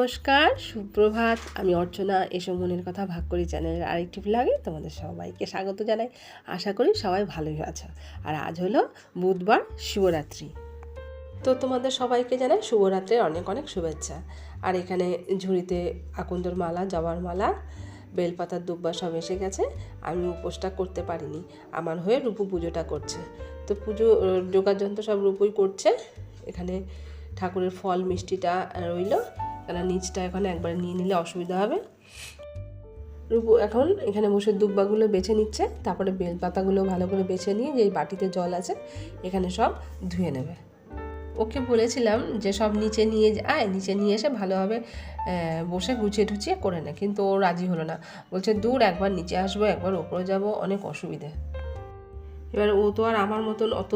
নমস্কার, সুপ্রভাত। আমি অর্চনা, এসব মনের কথা ভাগ করি চ্যানেলের আরেকটি ব্লগে তোমাদের সবাইকে স্বাগত জানাই। আশা করি সবাই ভালোই আছো। আর আজ হলো বুধবার, শিবরাত্রি। তো তোমাদের সবাইকে জানাই শুভরাত্রির অনেক অনেক শুভেচ্ছা। আর এখানে ঝুড়িতে আকন্দর মালা, জবার মালা, বেলপাতার দুব্বা সব এসে গেছে। আমি উপোসটা করতে পারিনি, আমার হয়ে রূপু পুজোটা করছে। তো পুজো যোগাযন্ত্র সব রূপুই করছে। এখানে ঠাকুরের ফল মিষ্টিটা রইল, কেন নিচটা এখানে একবার নিয়ে নিলে অসুবিধা হবে। রূপু এখন এখানে বসে দুব্বাগুলো বেছে নিচ্ছে, তারপরে বেলপাতাগুলো ভালো করে বেছে নিয়ে যে বাটিতে জল আছে এখানে সব ধুয়ে নেবে। ওকে বলেছিলাম যে সব নিচে নিয়ে আয়, নিচে নিয়ে এসে ভালোভাবে বসে গুছিয়ে টুচিয়ে করে নে, কিন্তু ও রাজি হলো না। বলছে দূর, একবার নিচে আসবো একবার ওপরে যাব, অনেক অসুবিধে। এবার ও তো আর আমার মতন অত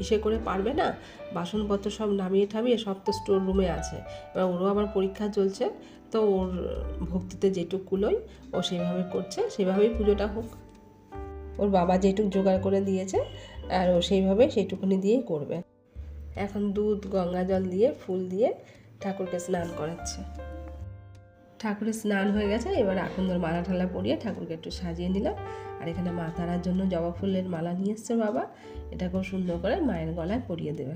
ইসে করে পারবে না, বাসনপত্র সব নামিয়ে ঠামিয়ে সব তো স্টোর রুমে আছে। এবার ওরও আবার পরীক্ষা চলছে, তো ওর ভক্তিতে যেটুক কুলোয় ও সেভাবে করছে, সেভাবেই পুজোটা হোক। ওর বাবা যেটুক জোগাড় করে দিয়েছে আর ও সেইভাবে সেইটুকুনি দিয়েই করবে। এখন দুধ, গঙ্গা জল দিয়ে ফুল দিয়ে ঠাকুরকে স্নান করাচ্ছে। ঠাকুরের স্নান হয়ে গেছে, এবার আকন্দর মালা ঠালা পরিয়ে ঠাকুরকে একটু সাজিয়ে নিলাম। আর এখানে মা তারার জন্য জবা ফুলের মালা নিয়ে এসছে বাবা, এটা খুব সুন্দর করে মায়ের গলায় পরিয়ে দেবে।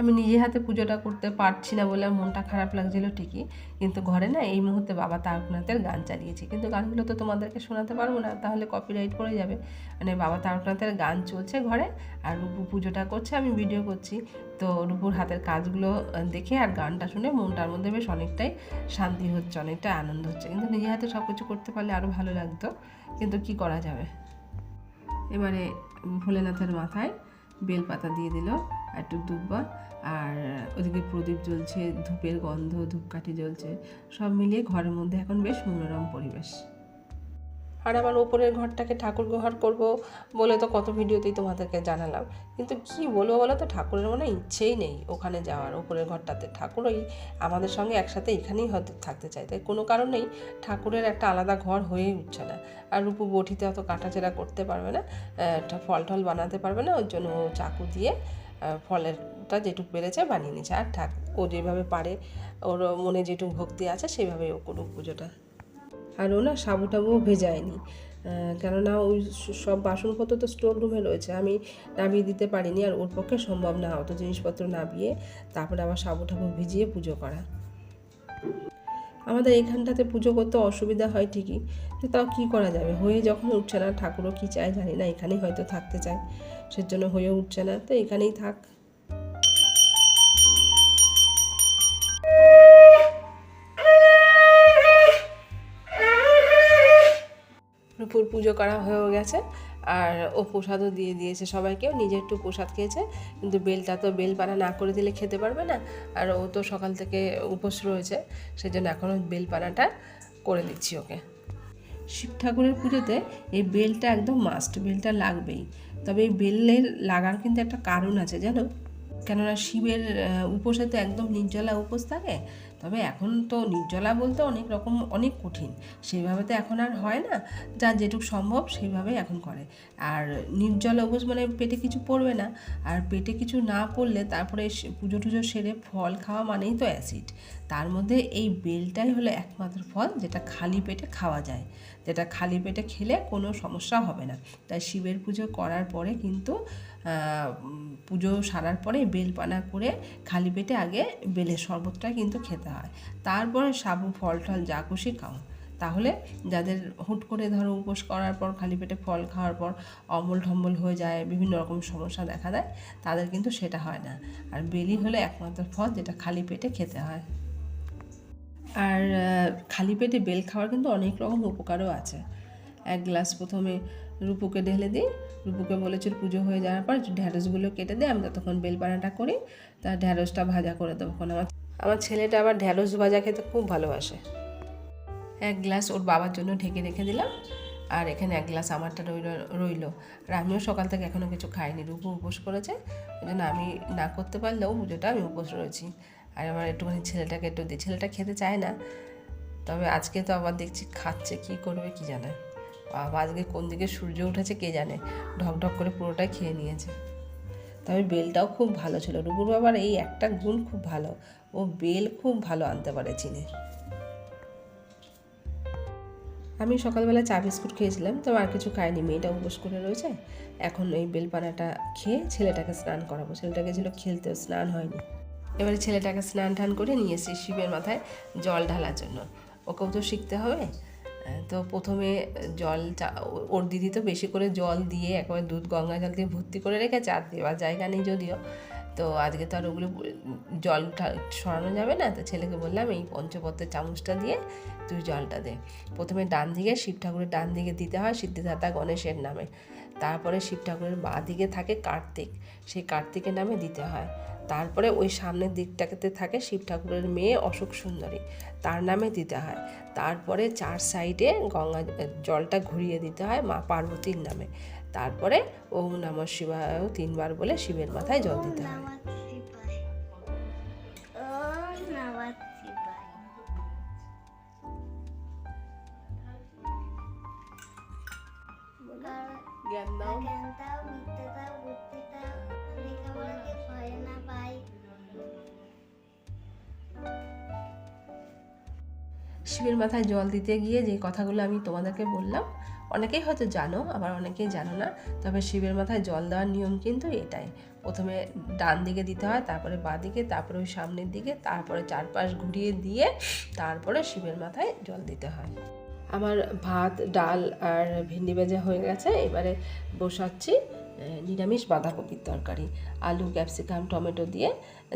আমি নিজে হাতে পুজোটা করতে পারছি না বলে মনটা খারাপ লাগছিল ঠিকই, কিন্তু ঘরে না এই মুহূর্তে বাবা তারকনাথের গান চালিয়েছে, কিন্তু গানগুলো তো তোমাদেরকে শোনাতে পারবো না, তাহলে কপিরাইট পড়ে যাবে। মানে বাবা তারকনাথের গান চলছে ঘরে, আর রূপু পুজোটা করছে, আমি ভিডিও করছি। তো রূপুর হাতের কাজগুলো দেখে আর গানটা শুনে মনটার মধ্যে বেশ অনেকটাই শান্তি হচ্ছে, অনেকটাই আনন্দ হচ্ছে। কিন্তু নিজে হাতে সব কিছু করতে পারলে আরও ভালো লাগতো, কিন্তু কি করা যাবে। এবারে ভোলেনাথের মাথায় বেলপাতা দিয়ে দিল, একটু দুব্বা, আর ওদিকে প্রদীপ জ্বলছে, ধূপের গন্ধ, ধূপকাঠি জ্বলছে, সব মিলিয়ে ঘরের মধ্যে এখন বেশ মনোরম পরিবেশ। আর আমার ওপরের ঘরটাকে ঠাকুর ঘর করব বলে তো কত ভিডিওতেই তোমাদেরকে জানালাম, কিন্তু কি বলবো বলো তো, ঠাকুরের মনে ইচ্ছেই নেই ওখানে যাওয়ার, ওপরের ঘরটাতে। ঠাকুর ওই আমাদের সঙ্গে একসাথে এখানেই হয়তো থাকতে চাই, তাই কোনো কারণেই ঠাকুরের একটা আলাদা ঘর হয়েই উঠছে না। আর রূপু বটিতে অত কাটাচেরা করতে পারবে না, ফল টল বানাতে পারবে না, ওই জন্য ও চাকু দিয়ে ফলেরটা যেটুকু পেরেছে বানিয়ে নিচ্ছে। আর ও যেভাবে পারে, ওর মনে যেটুকু ভক্তি আছে সেভাবেই ও করুক পুজোটা। আর ও না সাবু টাবুও ভেজায়নি, কেননা ওই সব বাসনপত্র তো স্টোর রুমে রয়েছে, আমি নামিয়ে দিতে পারিনি, আর ওর পক্ষে সম্ভব না অত জিনিসপত্র নামিয়ে তারপরে আবার সাবু টাবু ভিজিয়ে পুজো করা। আমাদের এইখানটাতে পুজো করতে অসুবিধা হয় ঠিকই, তাও কী করা যাবে, হয়ে যখন উঠছে না, ঠাকুরও কী চায় জানি না, এখানেই হয়তো থাকতে চায়, সেজন্য হয়ে উঠছে না, তো এখানেই থাক। রূপুর পুজো করা হয়ে গেছে, আর ও প্রসাদও দিয়ে দিয়েছে সবাইকেও, নিজে একটু প্রসাদ খেয়েছে, কিন্তু বেলটা তো বেলপানা না করে দিলে খেতে পারবে না, আর ও তো সকাল থেকে উপোস রয়েছে, সেজন্য এখনও বেলপানাটা করে দিচ্ছি ওকে। শিব ঠাকুরের পুজোতে এই বেলটা একদম মাস্ট, বেলটা লাগবেই। তবে এই বেলের লাগার কিন্তু একটা কারণ আছে জানো, কেননা শিবের উপোসে তো একদম নির্জলা উপোস থাকে। তবে এখন তো নির্জলা বলতে অনেক রকম, অনেক কঠিন, সেইভাবে তো এখন আর হয় না, যা যেটুক সম্ভব সেইভাবেই এখন করে। আর নির্জলা উপোস মানে পেটে কিছু পড়বে না, আর পেটে কিছু না পড়লে তারপরে পুজো টুজো সেরে ফল খাওয়া মানেই তো অ্যাসিড। তার মধ্যে এই বেলটাই হলো একমাত্র ফল যেটা খালি পেটে খাওয়া যায়, যেটা খালি পেটে খেলে কোনো সমস্যা হবে না। তাই শিবের পুজো করার পরে কিন্তু পুজো সারার পরে বেলপানা করে খালি পেটে আগে বেলের শরবতটা কিন্তু খেতে হয়, তারপরে সাবু ফল টল যা খুশি খাও। তাহলে যাদের হুট করে ধরো উপোস করার পর খালি পেটে ফল খাওয়ার পর অম্বল ঠম্বল হয়ে যায়, বিভিন্ন রকম সমস্যা দেখা দেয়, তাদের কিন্তু সেটা হয় না। আর বেলই হলো একমাত্র ফল যেটা খালি পেটে খেতে হয়। আর খালি পেটে বেল খাওয়ার কিন্তু অনেক রকম উপকারও আছে। এক গ্লাস প্রথমে রূপুকে ঢেলে দিই, রূপুকে বলেছিল পুজো হয়ে যাওয়ার পর ঢ্যাঁড়সগুলো কেটে দিই, আমি ততক্ষণ বেলপানাটা করি, তার ঢ্যাঁড়সটা ভাজা করে দেবো। কারণ আমার ছেলেটা আবার ঢ্যাঁড়স ভাজা খেতে খুব ভালোবাসে। এক গ্লাস ওর বাবার জন্য ঢেকে রেখে দিলাম, আর এখানে এক গ্লাস আমারটা রইল। আর আমিও সকাল থেকে এখনও কিছু খাইনি, রূপু উপোস করেছে, ওই জন্য আমি না করতে পারলেও পুজোটা আমি উপোস রয়েছি। আর আমার একটুখানি ছেলেটাকে একটু দিই, ছেলেটা খেতে চায় না, তবে আজকে তো আবার দেখছি খাচ্ছে, কি করবে কি জানে। আজকে কোন দিকে সূর্য উঠেছে কে জানে, ঢকঢক করে পুরোটাই খেয়ে নিয়েছে। তবে বেলটাও খুব ভালো ছিল। রুপুর বাবার এই একটা গুণ খুব ভালো, ও বেল খুব ভালো আনতে পারে চিনে। আমি সকালবেলা চা বিস্কুট খেয়েছিলাম, তবে আর কিছু খাইনি, মেয়েটা উপোস করে রয়েছে। এখন এই বেলপানাটা খেয়ে ছেলেটাকে স্নান করাবো। ছেলেটা গেছিলো খেলতেও, স্নান হয়নি। এবারে ছেলেটাকে স্নান টান করে নিয়ে এসে শিবের মাথায় জল ঢালার জন্য। ওকেও তো শিখতে হবে। তো প্রথমে ওর দিদি তো বেশি করে জল দিয়ে একেবারে দুধ গঙ্গা জল দিয়ে ভর্তি করে রেখেছে, আর দেওয়ার জায়গা নেই যদিও। তো আজকে তো আর ওগুলো জলটা সরানো যাবে না, তো ছেলেকে বললাম এই পঞ্চপত্রের চামচটা দিয়ে তুই জলটা দে। প্রথমে ডান দিকে শিব ঠাকুরের ডান দিকে দিতে হয় সিদ্ধিদাতা গণেশের নামে, তারপরে শিব ঠাকুরের বাঁ দিকে থাকে কার্তিক, সেই কার্তিকের নামে দিতে হয়। তারপরে ওই সামনের দিকটাতে থাকে শিব ঠাকুরের মেয়ে অশোক সুন্দরী, তার নামে দিতে হয়। তারপরে 4 সাইডে গঙ্গা জলটা ঘুরিয়ে দিতে হয় মা পার্বতীর নামে। তারপরে ওম নমঃ শিবায় 3 বার বলে শিবের মাথায় জল দিতে হয়। জ্ঞান দাও, শিবের মাথায় জল দিতে গিয়ে যে কথাগুলো আমি তোমাদেরকে বললাম, অনেকেই হয়তো জানো, আবার অনেকেই জানো না। তবে শিবের মাথায় জল দেওয়ার নিয়ম কিন্তু এটাই, প্রথমে ডান দিকে দিতে হয়, তারপরে বাঁ দিকে, তারপরে ওই সামনের দিকে, তারপরে চারপাশ ঘুরিয়ে দিয়ে তারপরে শিবের মাথায় জল দিতে হয়। আমার ভাত, ডাল আর ভেন্ডি ভাজা হয়ে গেছে। এবারে বসাচ্ছি নিরামিষ বাঁধাকপির তরকারি। আলু, ক্যাপসিকাম, টমেটো দিয়ে,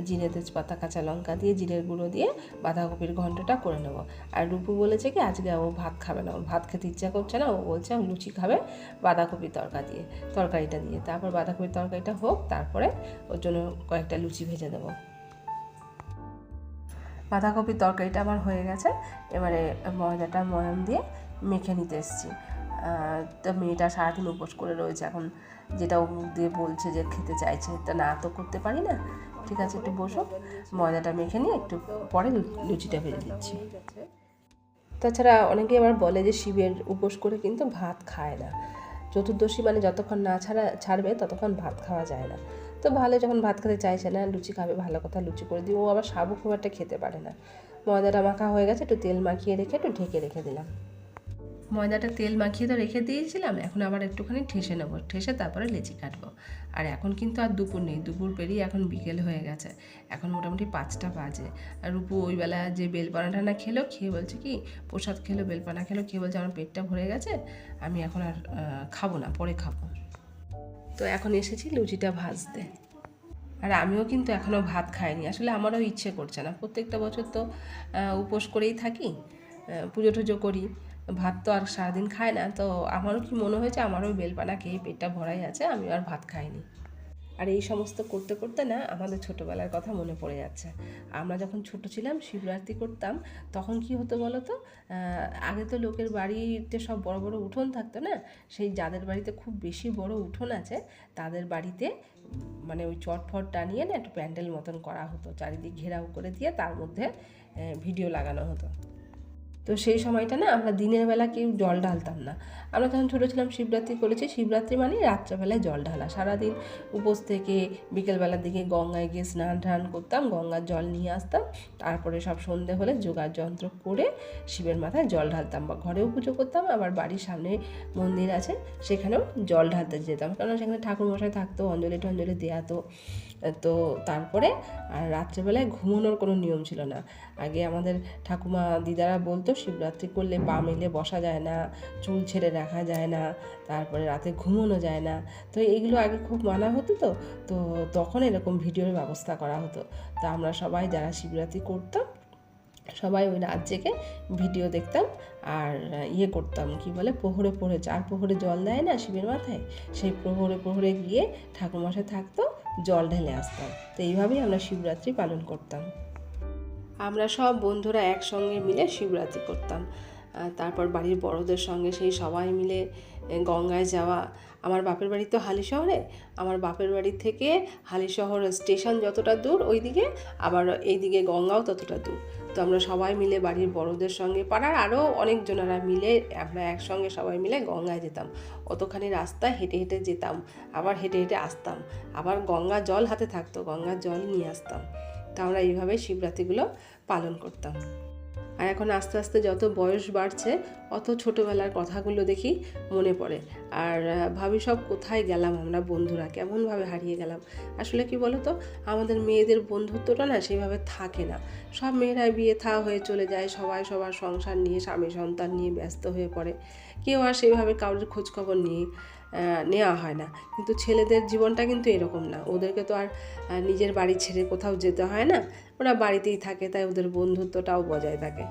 জিরে, তেজপাতা, কাঁচা লঙ্কা দিয়ে, জিরের গুঁড়ো দিয়ে বাঁধাকপির ঘন্টটা করে নেব। আর রূপু বলেছে কি আজকে ও ভাত খাবে না, ওর ভাত খেতে ইচ্ছা করছে না, ও বলছে লুচি খাবে বাঁধাকপির তরকারিটা দিয়ে। তারপর বাঁধাকপির তরকারিটা হোক, তারপরে ওর জন্য কয়েকটা লুচি ভেজে দেবো। বাঁধাকপির তরকারিটা আমার হয়ে গেছে। এবারে ময়দাটা ময়াম দিয়ে মেখে নিতে এসেছি। তো মেয়েটা সারাদিন উপোস করে রয়েছে, এখন যেটা ও মুখ দিয়ে বলছে যে খেতে চাইছে, তা না তো করতে পারি না। ঠিক আছে, একটু বসো, ময়দাটা মেখে নিয়ে একটু পরে লুচিটা ভেজে দিচ্ছি। তাছাড়া অনেকে আবার বলে যে শিবের উপোস করে কিন্তু ভাত খায় না, চতুর্দশী মানে যতক্ষণ না ছাড়বে ততক্ষণ ভাত খাওয়া যায় না। তো ভালো, যখন ভাত খেতে চাইছে না, লুচি খাবে, ভালো কথা, লুচি করে দিই। ও আবার সাবু খুব একটা খেতে পারে না। ময়দাটা মাখা হয়ে গেছে, একটু তেল মাখিয়ে রেখে একটু ঢেকে রেখে দিলাম। ময়দাটা তেল মাখিয়ে তো রেখে দিয়েছিলাম, এখন আবার একটুখানি ঠেসে নেবো, ঠেসে তারপরে লেচি কাটবো। আর এখন কিন্তু আর দুপুর নেই, দুপুর পেরিয়ে এখন বিকেল হয়ে গেছে, এখন মোটামুটি 5টা বাজে। আর রূপু ওই বেলা যে বেলপানাটা না খেলো, খেয়ে বলছে কি প্রসাদ খেলো, বেলপানা খেলো, খেয়ে বলছে আমার পেটটা ভরে গেছে, আমি এখন আর খাবো না, পরে খাবো। তো এখন এসেছি লুচিটা ভাজতে। আর আমিও কিন্তু এখনও ভাত খাইনি, আসলে আমারও ইচ্ছে করছে না। প্রত্যেকটা বছর তো উপোস করেই থাকি, পুজো টুজো করি, ভাত তো আর সারাদিন খায় না। তো আমারও কি মনে হয়েছে, আমারও বেলপানা খেয়ে পেটটা ভরাই আছে, আমি আর ভাত খাইনি। আর এই সমস্ত করতে করতে না আমাদের ছোটোবেলার কথা মনে পড়ে যাচ্ছে। আমরা যখন ছোট ছিলাম, শিবরাত্রি করতাম, তখন কি হতো বলো তো, আগে তো লোকের বাড়িতে সব বড় বড় উঠোন থাকতো না, সেই যাদের বাড়িতে খুব বেশি বড় উঠোন আছে তাদের বাড়িতে মানে ওই চটফট টানিয়ে না একটু প্যান্ডেল মতন করা হতো, চারিদিক ঘেরাও করে দিয়ে তার মধ্যে ভিডিও লাগানো হতো। তো সেই সময়টা না আমরা দিনের বেলা কেউ জল ঢালতাম না। আমরা যখন ছোটো ছিলাম শিবরাত্রি করেছি, শিবরাত্রি মানে রাত্রেবেলায় জল ঢালা, সারাদিন উপোস থেকে বিকেলবেলার দিকে গঙ্গায় গিয়ে স্নান টান করতাম, গঙ্গার জল নিয়ে আসতাম, তারপরে সব সন্ধে হলে যোগাড় যন্ত্র করে শিবের মাথায় জল ঢালতাম, বা ঘরেও পুজো করতাম, আবার বাড়ির সামনে মন্দির আছে সেখানেও জল ঢালতে যেতাম, কারণ সেখানে ঠাকুরমশাই থাকতো, অঞ্জলি টঞ্জলি দেওয়া। তো তারপরে আর রাত্রেবেলায় ঘুমানোর কোনো নিয়ম ছিল না। আগে আমাদের ঠাকুমা দিদারা বলতো শিবরাত্রি করলে পা মেলে বসা যায় না, চুল ছেড়ে রাখা যায় না, তারপরে রাতে ঘুমানো যায় না। তো এইগুলো আগে খুব মানা হতো। তো তখন এরকম ভিডিওর ব্যবস্থা করা হতো। তো আমরা সবাই যারা শিবরাত্রি করতাম সবাই ওই রাত জেগে ভিডিও দেখতাম, আর করতাম কি বলে, প্রহরে প্রহরে, 4 প্রহরে জল দেয় না শিবের মাথায়, সেই প্রহরে প্রহরে গিয়ে ঠাকুরমশাই থাকতো, জল ঢেলে আসতাম। তো এইভাবেই আমরা শিবরাত্রি পালন করতাম। আমরা সব বন্ধুরা একসঙ্গে মিলে শিবরাত্রি করতাম। তারপর বাড়ির বড়দের সঙ্গে সেই সবাই মিলে গঙ্গায় যাওয়া। আমার বাপের বাড়ি তো হালিশহরে, আমার বাপের বাড়ি থেকে হালিশহর স্টেশন যতটা দূর ওইদিকে, আবার এইদিকে গঙ্গাও ততটা দূর। তো আমরা সবাই মিলে বাড়ির বড়দের সঙ্গে, পাড়ার আরও অনেকজনেরা মিলে আমরা একসঙ্গে সবাই মিলে গঙ্গায় যেতাম। অতখানি রাস্তা হেঁটে হেঁটে যেতাম, আবার হেঁটে হেঁটে আসতাম, আবার গঙ্গা জল হাতে থাকতো, গঙ্গার জল নিয়ে আসতাম। তো আমরা এইভাবে শিবরাত্রিগুলো পালন করতাম। আর এখন আস্তে আস্তে যত বয়স বাড়ছে অত ছোটোবেলার কথাগুলো দেখি মনে পড়ে, আর ভাবি সব কোথায় গেলাম আমরা বন্ধুরা, কেমনভাবে হারিয়ে গেলাম। আসলে কি বলো তো, আমাদের মেয়েদের বন্ধুত্বটা না সেইভাবে থাকে না। সব মেয়েরাই বিয়ে থা হয়ে চলে যায়, সবাই সবার সংসার নিয়ে, স্বামী সন্তান নিয়ে ব্যস্ত হয়ে পড়ে। কেউ আর সেইভাবে কারোর খোঁজখবর নিয়ে নেওয়া হয় না। কিন্তু ছেলেদের জীবনটা কিন্তু এরকম না, ওদেরকে তো আর নিজের বাড়ি ছেড়ে কোথাও যেতে হয় না, ওরা বাড়িতেই থাকে, তাই ওদের বন্ধুত্বটাও বজায় থাকে।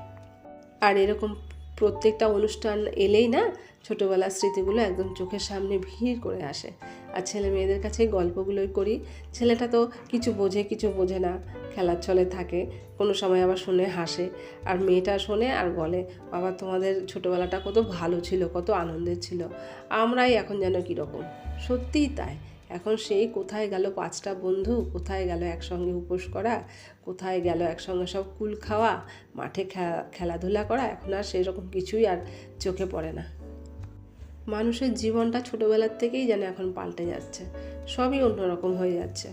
আর এরকম প্রত্যেকটা অনুষ্ঠান এলেই না ছোটোবেলার স্মৃতিগুলো একদম চোখের সামনে ভিড় করে আসে। আর ছেলে মেয়েদের কাছে গল্পগুলোই করি। ছেলেটা তো কিছু বোঝে কিছু বোঝে না, খেলার ছলে থাকে, কোনো সময় আবার শুনে হাসে, আর মেয়েটা শোনে আর বলে, বাবা তোমাদের ছোটোবেলাটা কত ভালো ছিল, কত আনন্দের ছিল, আমরাই এখন যেন কীরকম। সত্যিই তাই, এখন সেই কোথায় গেল 5টা বন্ধু, কোথায় গেল একসঙ্গে উপোস করা, কোথায় গেল একসঙ্গে সব কুল খাওয়া, মাঠে খেলাধুলা করা, এখন আর সেরকম কিছুই আর চোখে পড়ে না। মানুষের জীবনটা ছোটোবেলার থেকেই যেন এখন পাল্টে যাচ্ছে, সবই অন্যরকম হয়ে যাচ্ছে।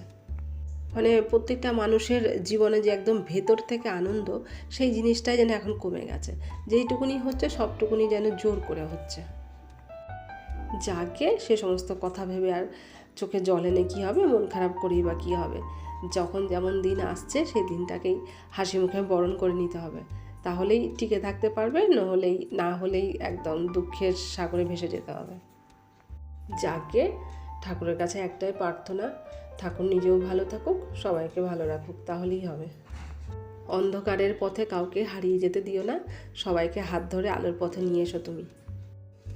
মানে প্রত্যেকটা মানুষের জীবনে যে একদম ভেতর থেকে আনন্দ, সেই জিনিসটাই যেন এখন কমে গেছে। যেইটুকুনি হচ্ছে সবটুকুনি যেন জোর করে হচ্ছে। যাকে সে সমস্ত কথা ভেবে আর চোখে জল এনে কী হবে, মন খারাপ করেই বা কী হবে। যখন যেমন দিন আসছে সেই দিনটাকেই হাসি মুখে বরণ করে নিতে হবে, তাহলেই টিকে থাকতে পারবে, না হলেই একদম দুঃখের সাগরে ভেসে যেতে হবে। যাকে ঠাকুরের কাছে একটাই প্রার্থনা, ঠাকুর নিজেও ভালো থাকুক, সবাইকে ভালো রাখুক, তাহলেই হবে। অন্ধকারের পথে কাউকে হারিয়ে যেতে দিও না, সবাইকে হাত ধরে আলোর পথে নিয়ে এসো তুমি।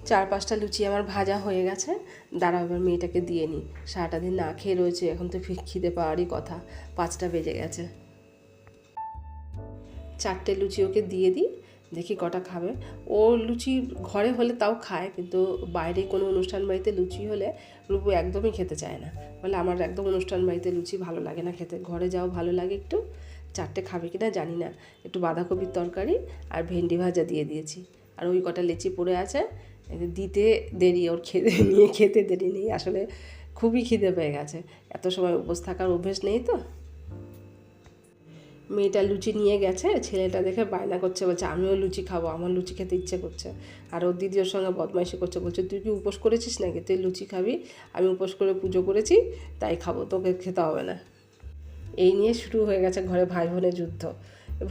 4-5টা লুচি আমার ভাজা হয়ে গেছে, দাঁড়াও এবার মেয়েটাকে দিয়ে নিই। সারাটা দিন না খেয়ে রয়েছে, এখন তো খিদে পাওয়ারই কথা, 5টা বেজে গেছে। 4টে লুচি ওকে দিয়ে দিই, দেখি কটা খাবে। ও লুচি ঘরে হলে তাও খায়, কিন্তু বাইরে কোনো অনুষ্ঠান বাড়িতে লুচি হলে রূপু একদমই খেতে চায় না, বলে আমার একদম অনুষ্ঠান বাড়িতে লুচি ভালো লাগে না খেতে, ঘরে যাও ভালো লাগে একটু। 4টে খাবে কি না জানি না। একটু বাঁধাকপির তরকারি আর ভেন্ডি ভাজা দিয়ে দিয়েছি, আর ওই কটা লিচি পড়ে আছে, দিতে দেরি, ওর খেতে দেরি নেই, আসলে খুবই খিদে পেয়ে গেছে, এত সময় উপোস থাকার অভ্যেস নেই তো। মেয়েটা লুচি নিয়ে গেছে, ছেলেটা দেখে বায়না করছে, বলছে আমিও লুচি খাবো, আমার লুচি খেতে ইচ্ছে করছে। আর ওর দিদি ওর সঙ্গে বদমাইশি করছে, বলছে তুই কি উপোস করেছিস নাকি, তুই লুচি খাবি, আমি উপোস করে পুজো করেছি তাই খাবো, তোকে খেতে হবে না। এই নিয়ে শুরু হয়ে গেছে ঘরে ভাই বোনের যুদ্ধ।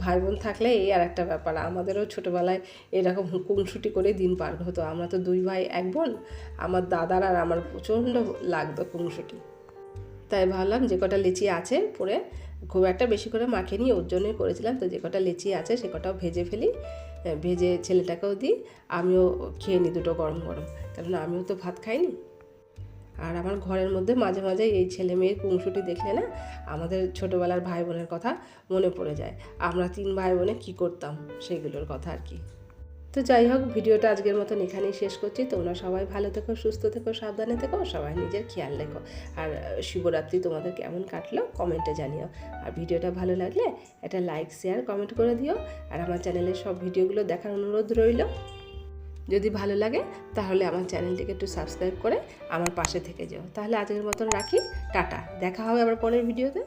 ভাই বোন থাকলে এই আর একটা ব্যাপার, আমাদেরও ছোটোবেলায় এরকম খুনসুটি করে দিন পার হতো। আমরা তো 2 ভাই 1 বোন, আমার দাদার আর আমার প্রচণ্ড লাগতো খুনসুটি। তাই ভাবলাম যে কটা লিচি আছে পরে, খুব একটা বেশি করে মাখে নিয়ে ওর জন্যই করেছিলাম, তো যে কটা লিচি আছে সে কটাও ভেজে ফেলি, ভেজে ছেলেটাকেও দিই, আমিও খেয়ে নিই দুটো গরম গরম, কারণ আমিও তো ভাত খাইনি। আর আমার ঘরের মধ্যে মাঝে মাঝে এই ছেলে মেয়ের খুনসুটি দেখলে না আমাদের ছোটোবেলার ভাই বোনের কথা মনে পড়ে যায়, আমরা 3 ভাই বোনে কী করতাম সেগুলোর কথা আর কি। তো যাই হোক, ভিডিওটা আজকের মতন এখানেই শেষ করছি। তোমরা সবাই ভালো থেকো, সুস্থ থেকো, সাবধানে থেকো, সবাই নিজের খেয়াল রেখো। আর শিবরাত্রি তোমাদের কেমন কাটলো কমেন্টে জানিও। আর ভিডিওটা ভালো লাগলে একটা লাইক শেয়ার কমেন্ট করে দিও। আর আমার চ্যানেলের সব ভিডিওগুলো দেখার অনুরোধ রইল। যদি ভালো লাগে তাহলে আমার চ্যানেলটিকে একটু সাবস্ক্রাইব করে আমার পাশে থেকে যাও। তাহলে আজকের মতন রাখি, টাটা, দেখা হবে আবার পরের ভিডিওতে।